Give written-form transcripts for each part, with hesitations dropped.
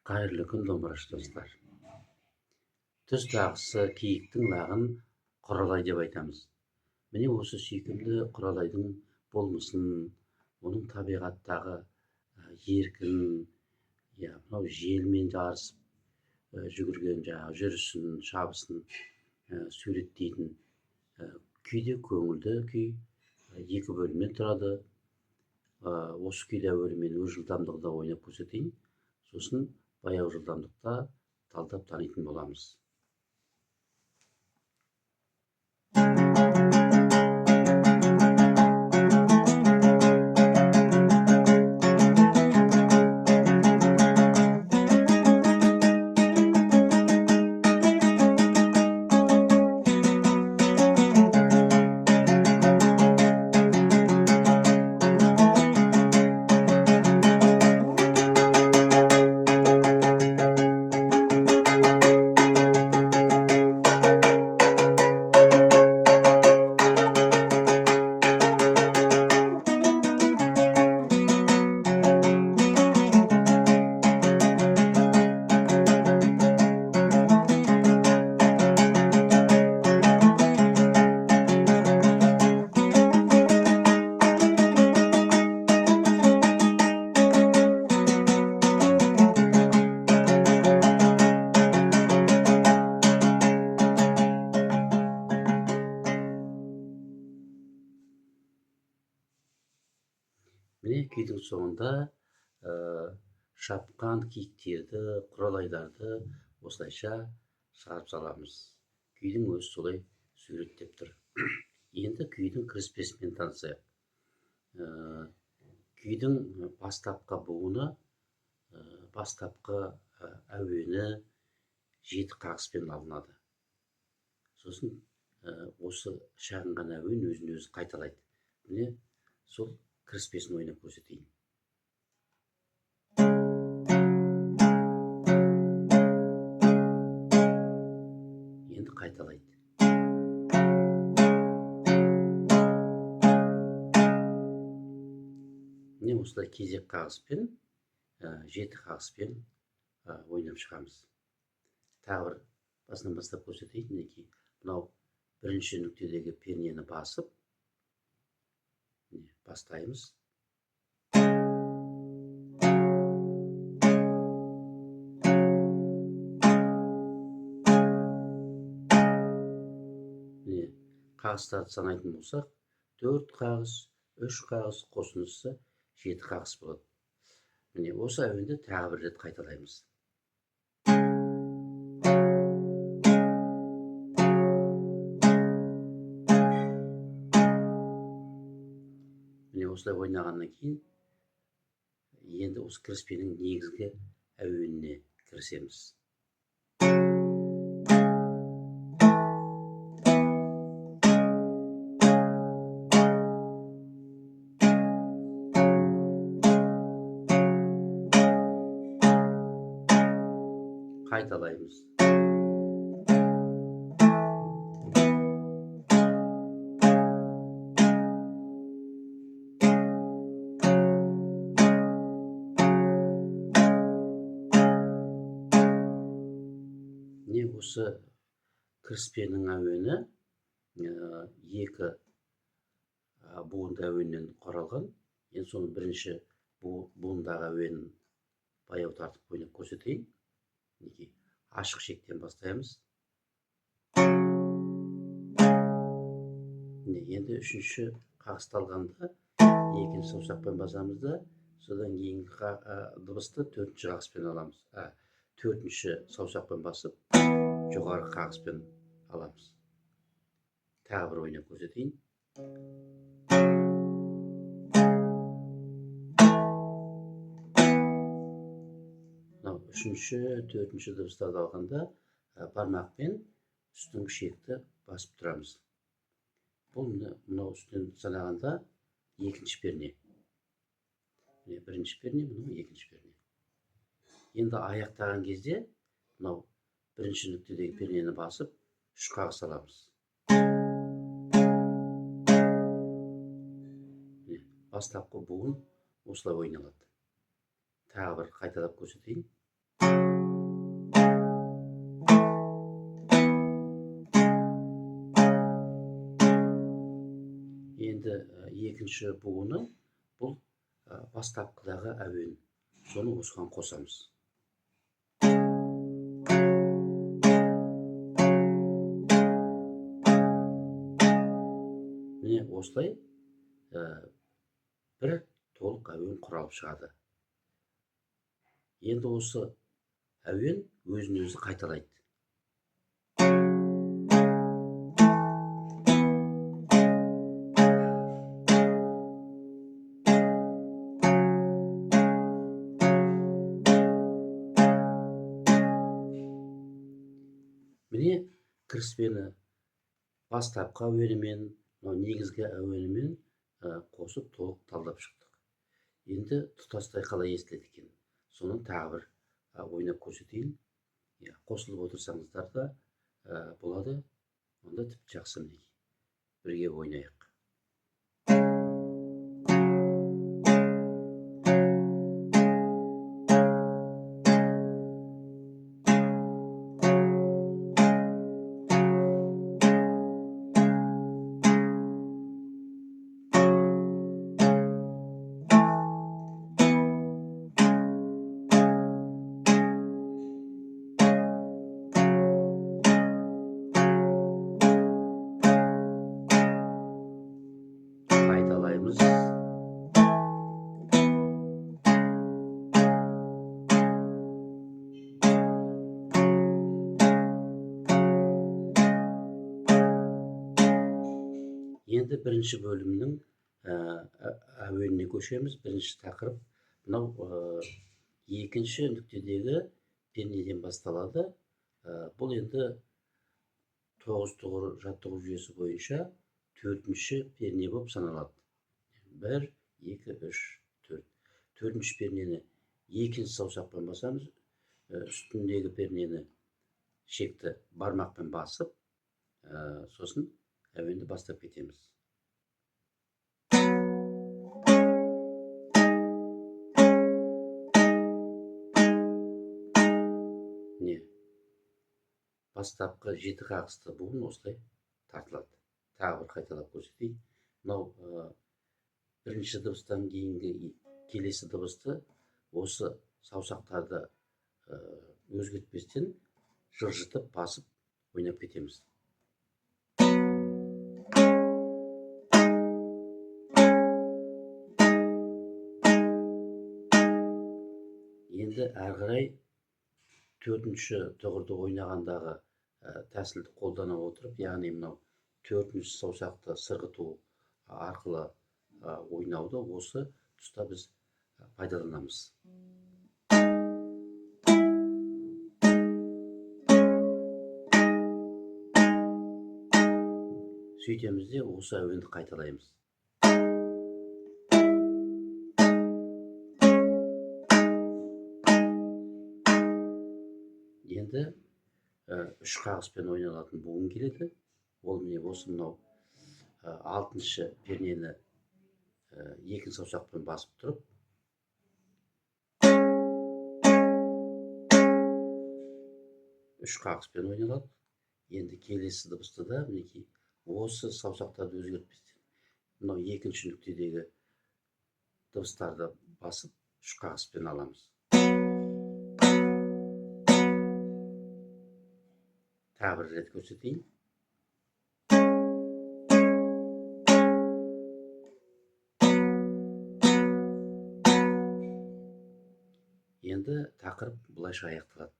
Қайырлы күн, домбырашы достар. Түз тағысы киіктің лағын құралай деп айтамыз. Міне осы сүйкімді құралайдың болмысын, оның табиғаттағы еркін, мынау желмен жарысып жүгірген жүрісін, шабысын суреттейтін күйде көңілді күй, екі бөлімнен тұрады. Осы күйді әуелі мен өз жылдамдығында ойнап көрсетейін, сосын баяу жылдамдықта талдап танитын боламыз. Міне күйдің соңында шапқан киіктерді, құралайларды осылайша шығарып саламыз. Күйдің өзі солай суреттеп тұр. Енді күйдің кіріспесімен танысайық. Күйдің бастапқы буыны, бастапқы әуені 7 қағыспен алынады. Сосын осы шағын ғана әуен өзін өзі қайталайды. Міне сол кіріспесін ойнап көрсетейін. Енді қайталайды. Міне осылай кезек қағыспен, 7 қағыспен ойнап шығамыз. Тағы бір басынан бастап көрсетейін. Мінекей, мынау бірінші нүктедегі пернені басып, бастаймыз. Міне, қағыстарды санайтын болсақ, 4 қағыс, 3 қағыс қосындысы 7 қағыс болады. Міне, осы әуенді тағы бір рет қайталаймыз. Міне осылай ойнағаннан кейін, енді осы кіріспенің негізгі әуеніне кірісеміз. Қайталаймыз. Міне осы кіріспенің әуені 2 буынды әуеннен құралған. Енді соның бірінші буындағы әуенін баяу тартып ойнап көрсетейін. Ашық шектен бастаймыз. Енді үшінші қағысты алғанда екінші саусақпен басамыз да, содан кейінгі дыбысты төртінші қағыспен аламыз. Төртінші саусақпен басып, жоғары қағыспен аламыз. Тағы бір ойнап көрсетейін. Үшінші, төртінші дыбыстарды алғанда бармақпен үстіңгі шекті басып тұрамыз. Бұл мынау үстінен санағанда екінші перне. Бірінші перне, мынау екінші перне. Енді аяқтаған кезде мынау бірінші нүктедегі пернені басып 3 қағыс аламыз. Бастапқы буын осылай ойналады. Тағы бір қайталап көрсетейін. екінші буыны бұл бастапқыдағы әуен. Соны осыған қосамыз. Міне осылай бір толық әуен құралып шығады. Енді осы әуен өзін өзі қайталайды. Міне кіріспені бастапқы әуенімен, негізгі әуенімен қосып толық талдап шықтық. Енді тұтастай қалай естіледі екен? Соның тағы бір ойнап көрсетейін. Қосылып отырсаңыздар да болады. Онда тіпті жақсы. Мінекей. Бірге ойнайық. Қайталаймыз. Енді бірінші бөлімнің әуеніне көшеміз. Бірінші тақырып мынау екінші нүктедегі пернеден басталады. Бұл енді 9 тұғыр жаттығу жүйесі бойынша төртінші перне болып саналады. 1, 2, 3, 4. Төртінші пернені екінші саусақпен басамыз. Үстіндегі пернені шекті бармақпен басып, сосын әуенді бастап кетеміз. Не? Бастапқы 7 қағысты буын осылай тартылады. Тағы бір қайталап көрсетейін. Мынау бірінші дыбыстан кейінгі келесі дыбысты осы саусақтарды өзгертпестен жылжытып басып ойнап кетеміз. Енді әрі қарай төртінші тұғырды ойнағандағы тәсілді қолдана отырып, яғни мынау төртінші саусақты сырғыту арқылы ойнауды осы тұста біз пайдаланамыз. Сөйтеміз де осы әуенді қайталаймыз. Енді 3 қағыспен ойналатын буын келеді. Ол міне осы мынау 6-шы пернені екінші саусақпен басып тұрып, 3 қағыспен ойналады. Енді келесі дыбысты да мінекей осы саусақтарды өзгертпестен мынау екінші нүктедегі дыбыстарды басып 3 қағыспен аламыз. Тағы бір рет көрсетейін. Енді тақырып бұлайша аяқталады.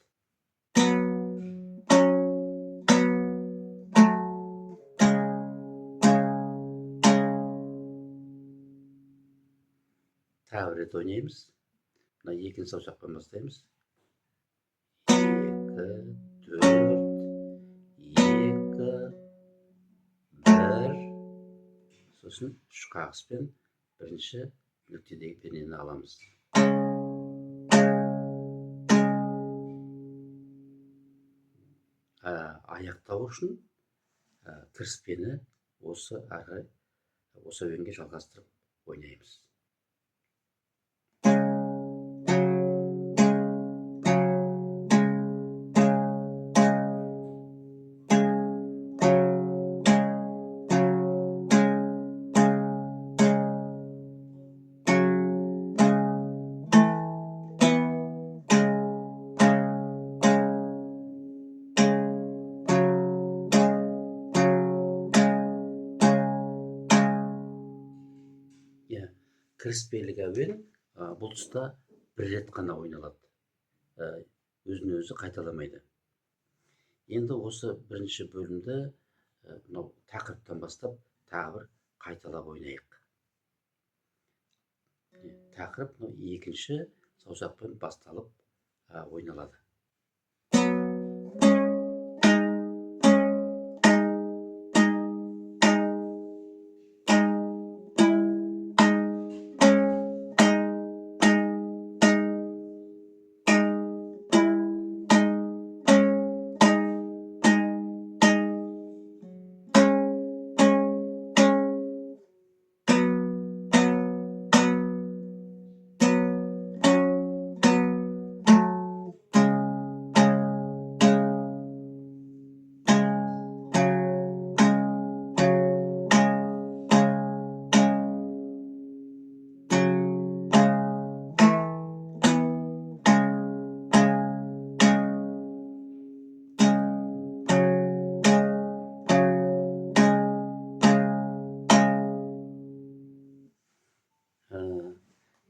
Тағы бір рет ойнаймыз. Мына екінші саусақпен бастаймыз. 2, 4, 2, 1. Сосын 3 қағыспен бірінші нүктедегі пернені аламыз. Аяқтау үшін кіріспені осы әуенге жалғастырып ойнаймыз. Иә, кіріспелік әуен бұл тұста бір рет қана ойналады. Өзін өзі қайталамайды. Енді осы бірінші бөлімді мынау тақырыптан бастап тағы бір қайталап ойнайық. Тақырып екінші саусақпен басталып ойналады.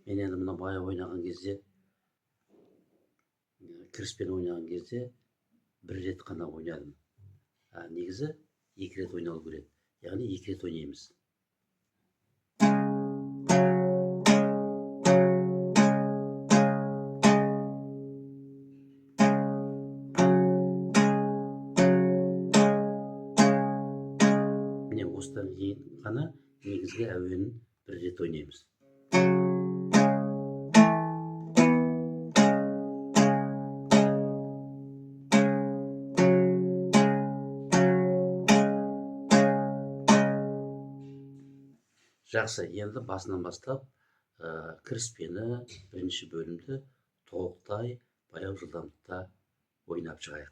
Мен енді мына баяу ойнаған кезде, кіріспен ойнаған кезде бір рет қана ойнадым. Негізі 2 рет ойналу керек. Яғни 2 рет ойнаймыз. Міне осыдан кейін ғана негізгі әуенін бір рет ойнаймыз. Жақсы, енді басынан бастап кіріспені бірінші бөлімді толықтай баяу жылдамдықта ойнап шығайық.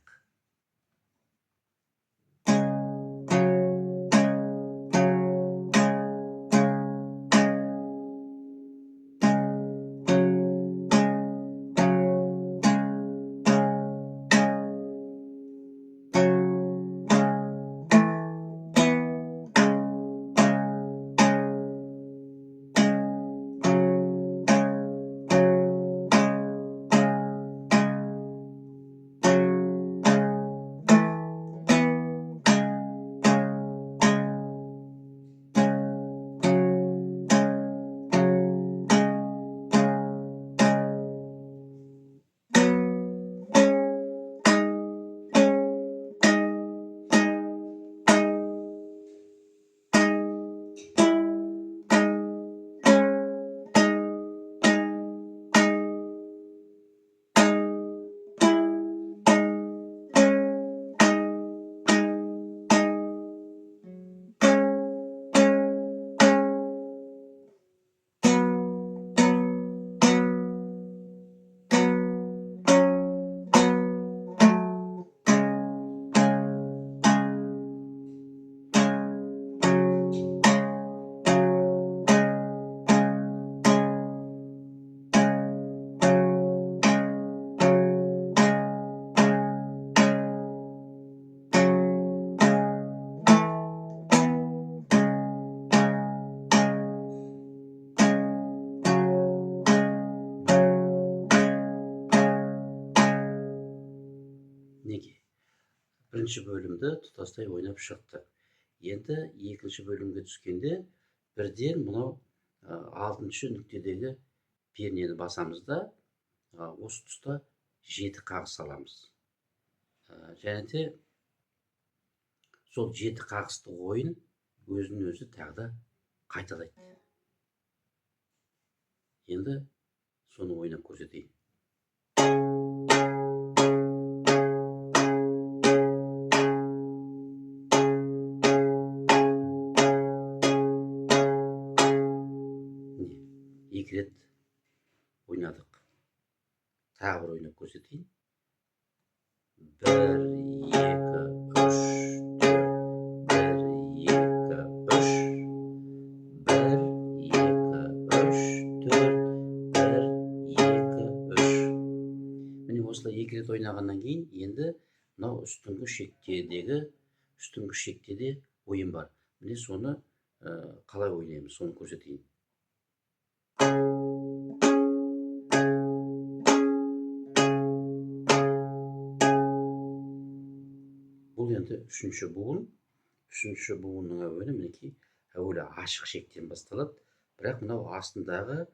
Неге? Бірінші бөлімді тұтастай ойнап шықтық. Енді екінші бөлімге түскенде бірден мынау 6-шы нүктедегі пернені басамыз да осы тұста 7 қағыс аламыз. Және де сол 7 қағысты ойын өзін өзі тағы да қайталайды. Енді соны ойнап көрсетейін. Екі рет ойнадық. Тағы бір ойнап көрсетейін. 1, 2, 3, 4, 1, 2, 3, 1, 2, 3, 4, 1, 2, 3. Міне осылай 2 рет ойнағаннан кейін енді мынау үстіңгі шектеде ойын бар. Міне соны қалай ойнаймыз, соны көрсетейін. енді үшінші буынның әуені мінекей әуелі ашық шектен басталады, бірақ мынау астындағы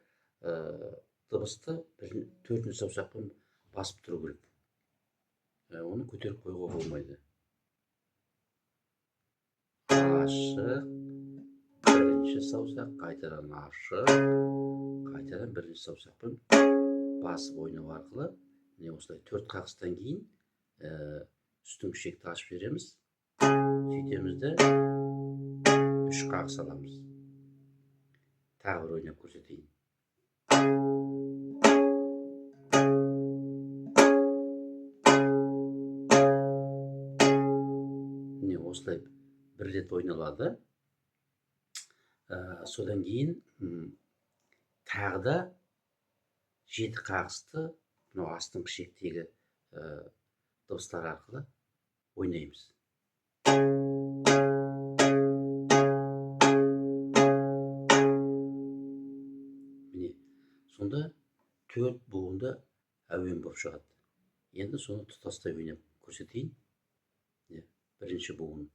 дыбысты төртінші саусақпен басып тұру керек. Оны көтеріп қоюға болмайды. Ашық, бірінші саусақ, қайтадан ашық, қайтадан бірінші саусақпен басып ойнау арқылы міне осылай төрт қағыстан кейін үстіңгі ішекті ашып береміз. Сөйтеміз де үш қағыс аламыз. Тағы бір ойнап көрсетейін. Міне осылай бір рет ойналады. Содан кейін тағы да 7 қағысты мынау астыңғы ішектегі дыбыстар арқылы ойнаймыз. Міне, сонда 4 буынды әуен болып шығады. Енді соны тұтастай ойнап көрсетейін. Бірінші буын.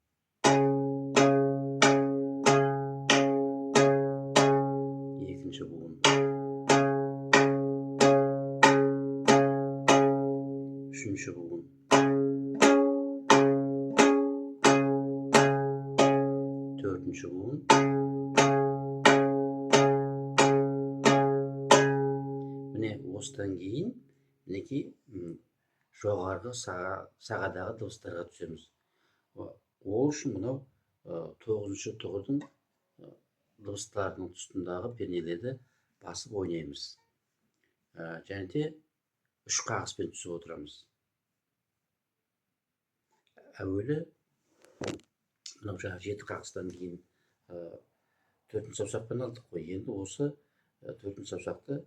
Екінші буын. Үшінші буын. Төртінші буын. Міне осыдан кейін мінекей жоғарғы сағадағы дыбыстарға түсеміз. Ол үшін мынау 9-шы тұғырдың дыбыстарының тұсындағы пернелерді басып ойнаймыз. Және де 3 қағыспен түсіп отырамыз. Әуелі мынау жаңа 7 қағыстан кейін 4-ші саусақпен алдық қой. Енді осы 4-ші саусақты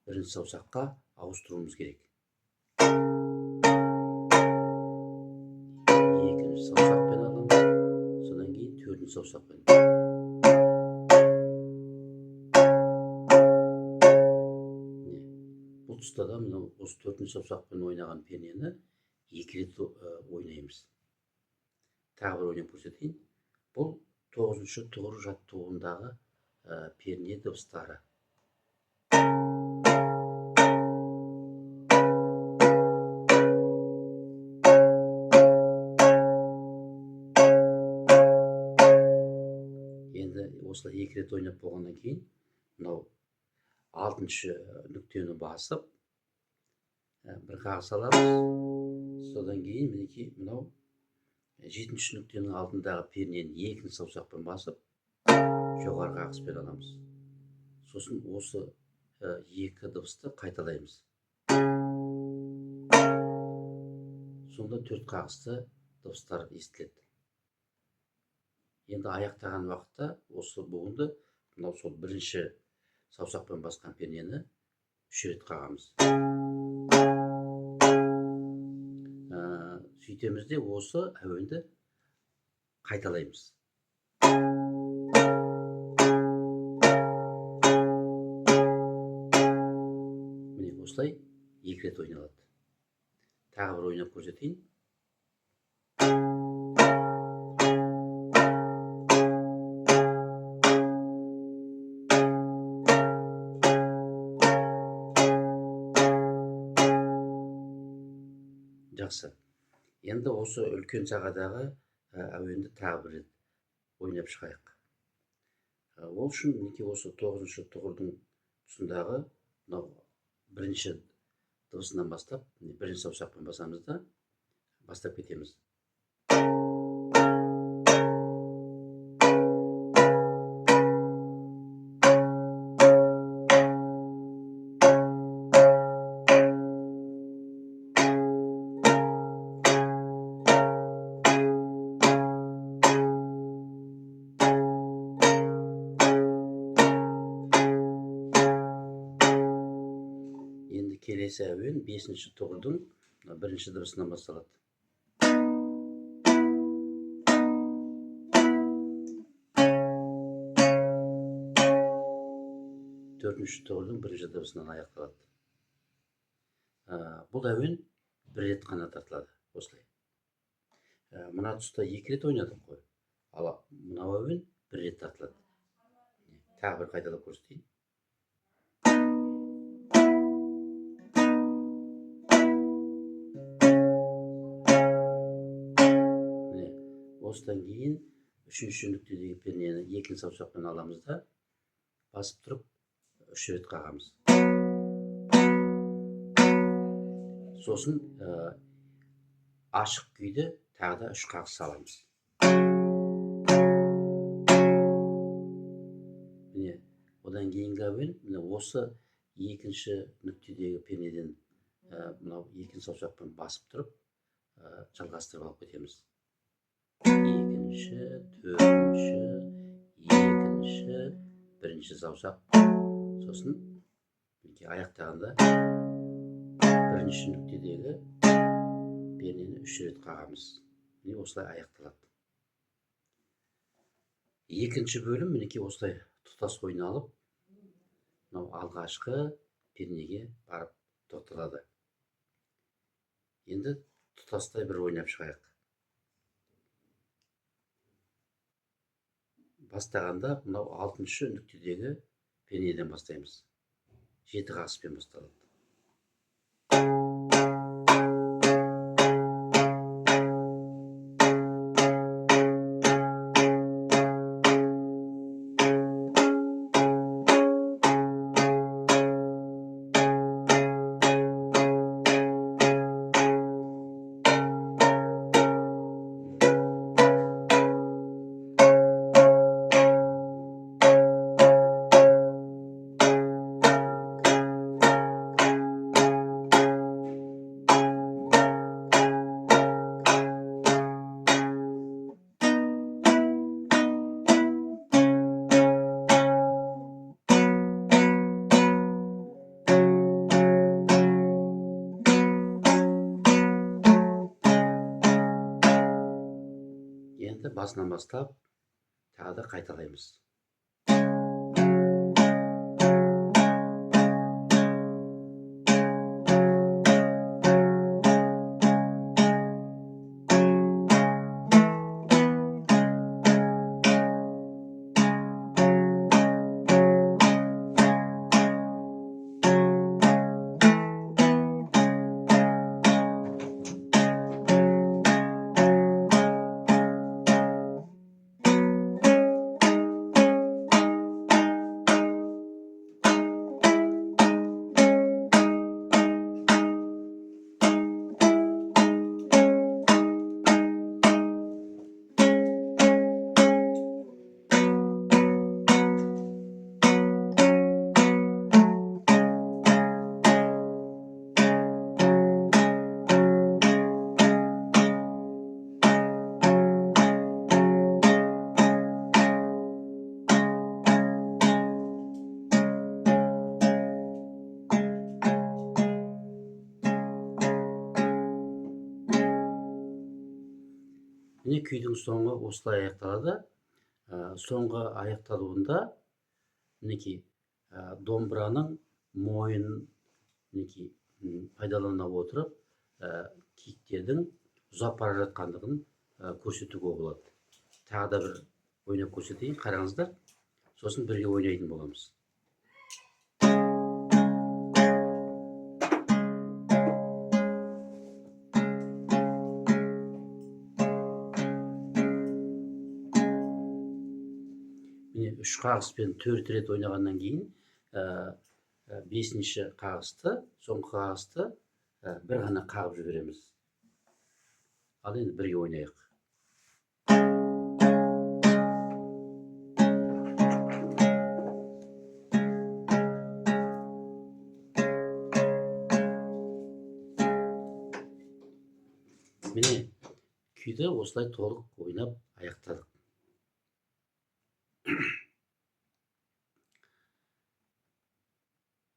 1-ші саусаққа ауыстыруымыз керек. 2-ші саусақпен аламыз, содан кейін 4-ші саусақпен. Бұл тұста да мынау осы 4-ші саусақпен ойнаған пернені 2 рет ойнаймыз. Тағы бір ойнап көрсетейін. Бұл 9-шы тұғыр жаттығуындағы перне дыбыстары. Енді осылай 2 рет ойнап болғаннан кейін мынау 6-шы нүктені басып бір қағыс аламыз. Содан кейін мінекей мынау 7-ші нүктенің алдындағы пернені 2-ші саусақпен басып жоғарғы қағыспен аламыз. Сосын осы 2 дыбысты қайталаймыз. Сонда 4 қағысты дыбыстар естіледі. Енді аяқтаған уақытта осы буынды мынау сол 1-ші саусақпен басқан пернені 3 рет қағамыз. Сөйтеміз де осы әуенді қайталаймыз. Міне осылай 2 рет ойналады. Тағы бір ойнап көрсетейін. Жақсы. Енді осы үлкен сағадағы әуенді тағы бір рет ойнап шығайық. Ол үшін мінекей осы 9-шы тұғырдың тұсындағы мынау 1-ші дыбысынан бастап 1-ші саусақпен басамыз да бастап кетеміз. Енді келесі әуен 5-ші тұғырдың 1-ші дыбысынан басталады. 4-ші тұғырдың 1-ші дыбысынан аяқталады. Бұл әуен бір рет қана тартылады. Осылай. Мына тұста 2 рет ойнадық қой. Ал мына әуен 1 рет тартылады. Тағы бір қайталап көрсетейін. Міне, осыдан кейін үшінші нүктедегі пернені екінші саусақпен аламыз да, басып тұрып 3 рет қағамыз. Сосын ашық күйді тағы да 3 қағыс саламыз. Міне, одан кейінгі әуен, міне осы екінші нүктедегі пернеден мынау екінші саусақпен басып тұрып жалғастырып алып кетеміз. Екінші, төртінші, екінші, бірінші саусақ. Сосын аяқтағанда бірінші нүктедегі пернені 3 рет қағамыз. Міне осылай аяқталады. Екінші бөлім мінекей осылай тұтас ойналып, мынау алғашқы пернеге барып тоқталады. Енді тұтастай бір ойнап шығайық. Бастағанда мынау 6-шы нүктедегі пернеден бастаймыз. 7 қағыспен басталады. Енді басынан бастап тағы да қайталаймыз. Міне күйдің соңы осылай аяқталады. Соңғы аяқталуында мінекей домбыраның мойын мінекей пайдалана отырып киіктердің ұзап бара жатқандығын көрсетуге болады. Тағы да бір ойнап көрсетейін, қараңыздар. Сосын бірге ойнайтын боламыз. Міне 3 қағыспен 4 рет ойнағаннан кейін 5-ші қағысты, соңғы қағысты бір ғана қағып жібереміз. Ал енді бірге ойнайық. Міне күйді осылай толық ойнап аяқтадық.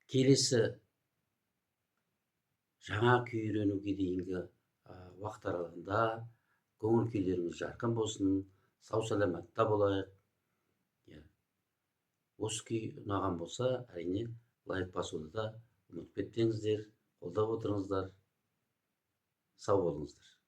Келесі жаңа күй үйренуге дейінгі уақыт аралығында көңіл күйлеріңіз жарқын болсын, сау саламатта болайық. Осы күй ұнаған болса, әрине лайк басуды да ұмытып кетпеңіздер, қолдап отырыңыздар. Сау болыңыздар.